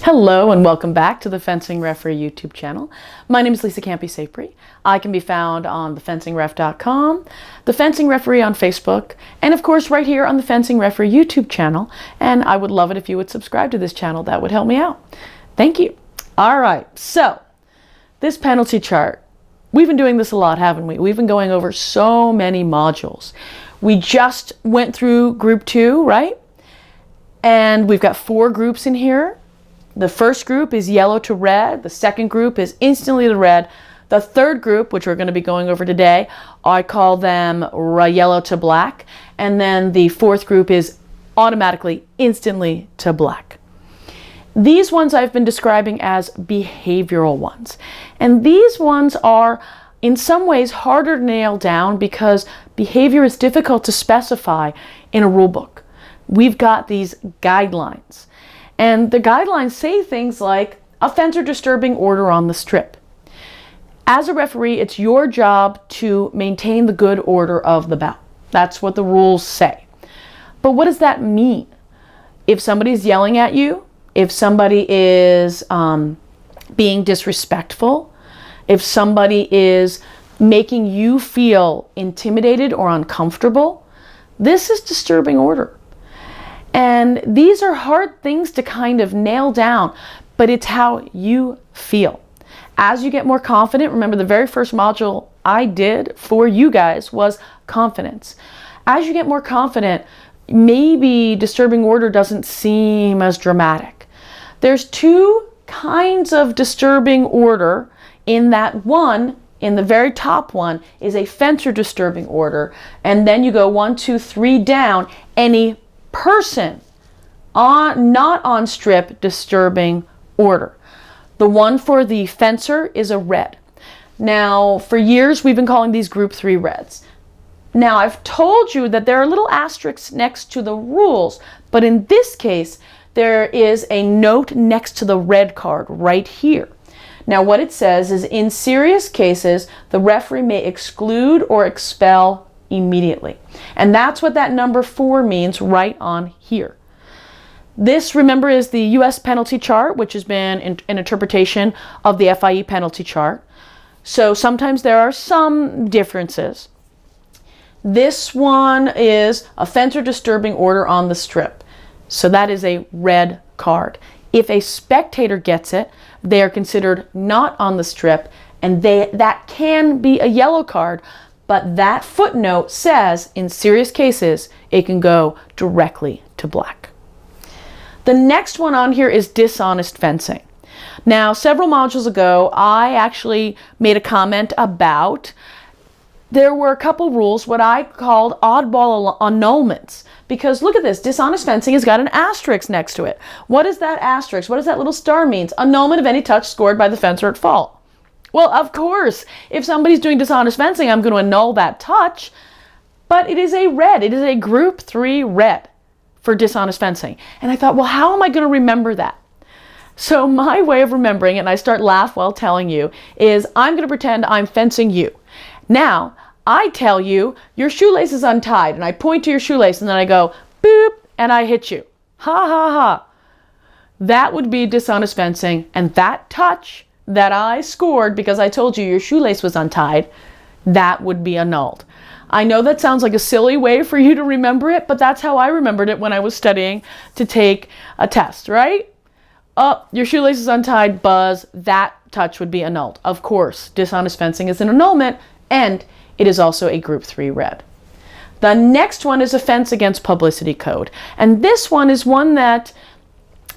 Hello and welcome back to the Fencing Referee YouTube channel. My name is Lisa Campy-Sapri. I can be found on thefencingref.com, the Fencing Referee on Facebook, and of course right here on the Fencing Referee YouTube channel. And I would love it if you would subscribe to this channel. That would help me out. Thank you. All right, so this penalty chart, we've been doing this a lot, haven't we? We've been going over so many modules. We just went through group 2, right? And we've got 4 groups in here. The first group is yellow to red. The second group is instantly to red. The third group, which we're going to be going over today, I call them yellow to black. And then the fourth group is automatically, instantly to black. These ones I've been describing as behavioral ones. And these ones are in some ways harder to nail down because behavior is difficult to specify in a rule book. We've got these guidelines. And the guidelines say things like offense or disturbing order on the strip. As a referee, it's your job to maintain the good order of the bout. That's what the rules say. But what does that mean? If somebody's yelling at you, if somebody is being disrespectful, if somebody is making you feel intimidated or uncomfortable, this is disturbing order. And these are hard things to kind of nail down, but it's how you feel. As you get more confident, remember the very first module I did for you guys was confidence. As you get more confident, maybe disturbing order doesn't seem as dramatic. There's 2 kinds of disturbing order in that one. In the very top one is a fencer disturbing order, and then you go 1, 2, 3 down, any person not on strip disturbing order. The one for the fencer is a red. Now, for years we've been calling these group 3 reds. Now, I've told you that there are little asterisks next to the rules, but in this case there is a note next to the red card right here. Now, what it says is, in serious cases, the referee may exclude or expel immediately. And that's what that number 4 means right on here. This, remember, is the U.S. penalty chart, which has been an interpretation of the FIE penalty chart. So sometimes there are some differences. This one is offense or disturbing order on the strip. So that is a red card. If a spectator gets it, they are considered not on the strip, and that can be a yellow card. But that footnote says, in serious cases, it can go directly to black. The next one on here is dishonest fencing. Now, several modules ago, I actually made a comment about there were a couple rules, what I called oddball annulments. Because look at this, dishonest fencing has got an asterisk next to it. What is that asterisk? What does that little star mean? Annulment of any touch scored by the fencer at fault. Well, of course, if somebody's doing dishonest fencing, I'm going to annul that touch, but it is a red. It is a group 3 red for dishonest fencing. And I thought, well, how am I going to remember that? So my way of remembering it, and I start laugh while telling you, is I'm going to pretend I'm fencing you. Now, I tell you, your shoelace is untied, and I point to your shoelace, and then I go, boop, and I hit you. Ha, ha, ha. That would be dishonest fencing, and that touch that I scored because I told you your shoelace was untied, that would be annulled. I know that sounds like a silly way for you to remember it, but that's how I remembered it when I was studying to take a test, right? Oh, your shoelace is untied, buzz, that touch would be annulled. Of course, dishonest fencing is an annulment, and it is also a group 3 red. The next one is offense against publicity code, and this one is one that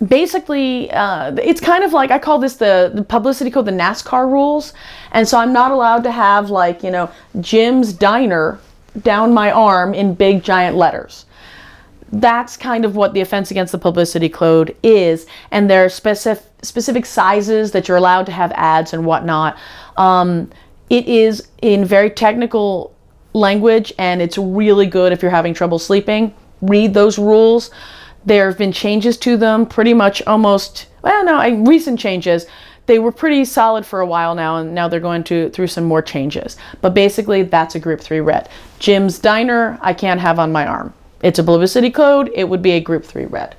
basically, it's kind of like, I call this the publicity code, the NASCAR rules. And so I'm not allowed to have, like, you know, Jim's Diner down my arm in big giant letters. That's kind of what the offense against the publicity code is. And there are specific sizes that you're allowed to have ads and whatnot. It is in very technical language, and it's really good if you're having trouble sleeping. Read those rules. There have been changes to them, pretty much almost, well, no, recent changes. They were pretty solid for a while now, and now they're going through some more changes. But basically, that's a group 3 red. Jim's Diner, I can't have on my arm. It's a publicity code, it would be a group 3 red.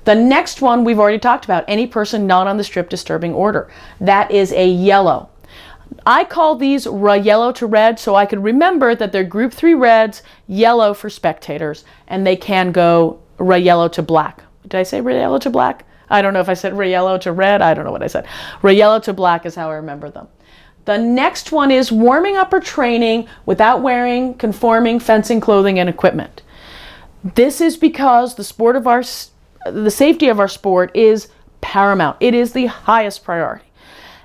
The next one we've already talked about, any person not on the strip disturbing order. That is a yellow. I call these yellow to red so I could remember that they're group 3 reds, yellow for spectators, and they can go yellow to black. Did I say yellow to black? I don't know if I said yellow to red. I don't know what I said. Yellow to black is how I remember them. The next one is warming up or training without wearing conforming fencing clothing and equipment. This is because the safety of our sport is paramount. It is the highest priority.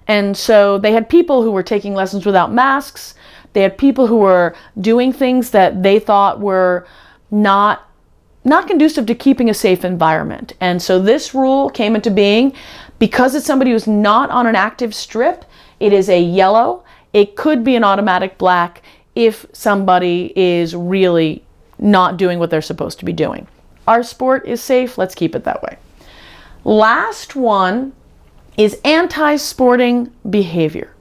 And so they had people who were taking lessons without masks. They had people who were doing things that they thought were not conducive to keeping a safe environment. And so this rule came into being because it's somebody who's not on an active strip. It is a yellow. It could be an automatic black if somebody is really not doing what they're supposed to be doing. Our sport is safe. Let's keep it that way. Last one is anti-sporting behavior.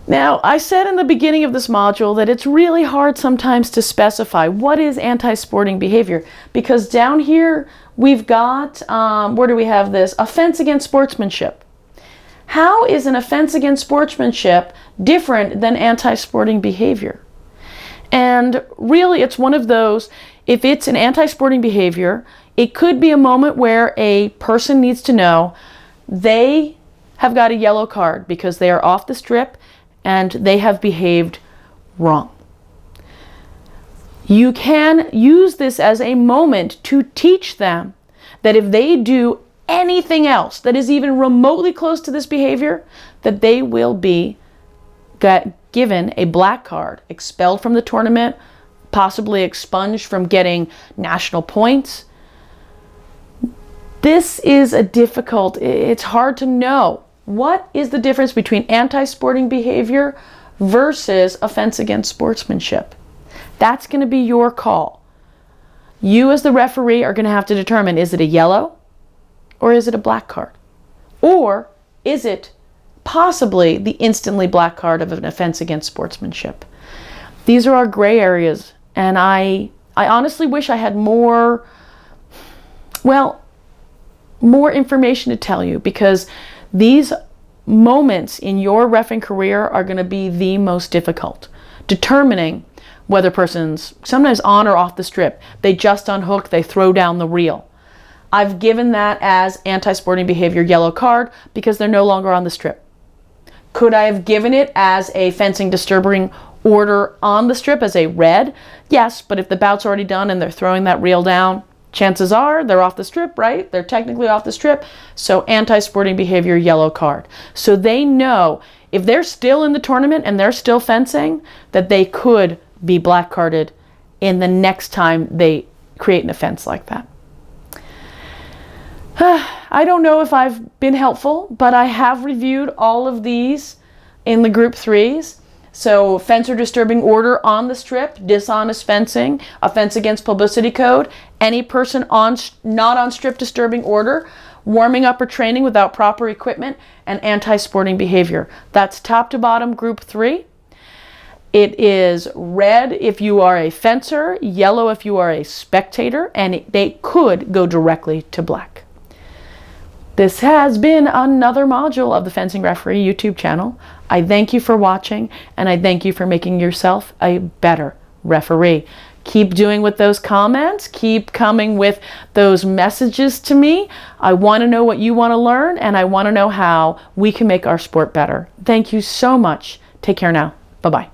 Now, I said in the beginning of this module that it's really hard sometimes to specify what is anti-sporting behavior, because down here we've got, where do we have this? Offense against sportsmanship. How is an offense against sportsmanship different than anti-sporting behavior? And really it's one of those, if it's an anti-sporting behavior, it could be a moment where a person needs to know they have got a yellow card because they are off the strip and they have behaved wrong. You can use this as a moment to teach them that if they do anything else that is even remotely close to this behavior, that they will be given a black card, expelled from the tournament, possibly expunged from getting national points. This is it's hard to know. What is the difference between anti-sporting behavior versus offense against sportsmanship? That's going to be your call. You as the referee are going to have to determine, is it a yellow or is it a black card? Or is it possibly the instantly black card of an offense against sportsmanship? These are our gray areas, and I honestly wish I had more information to tell you, because these moments in your reffing career are going to be the most difficult. Determining whether a person's sometimes on or off the strip, they just unhook, they throw down the reel. I've given that as anti-sporting behavior yellow card because they're no longer on the strip. Could I have given it as a fencing disturbing order on the strip as a red? Yes, but if the bout's already done and they're throwing that reel down, chances are they're off the strip, right? They're technically off the strip. So anti-sporting behavior, yellow card. So they know if they're still in the tournament and they're still fencing, that they could be black carded in the next time they create an offense like that. I don't know if I've been helpful, but I have reviewed all of these in the group 3s. So fencer disturbing order on the strip, dishonest fencing, offense against publicity code, any person not on strip disturbing order, warming up or training without proper equipment, and anti-sporting behavior. That's top to bottom group 3. It is red if you are a fencer, yellow if you are a spectator, and they could go directly to black. This has been another module of the Fencing Referee YouTube channel. I thank you for watching, and I thank you for making yourself a better referee. Keep doing with those comments. Keep coming with those messages to me. I want to know what you want to learn, and I want to know how we can make our sport better. Thank you so much. Take care now. Bye-bye.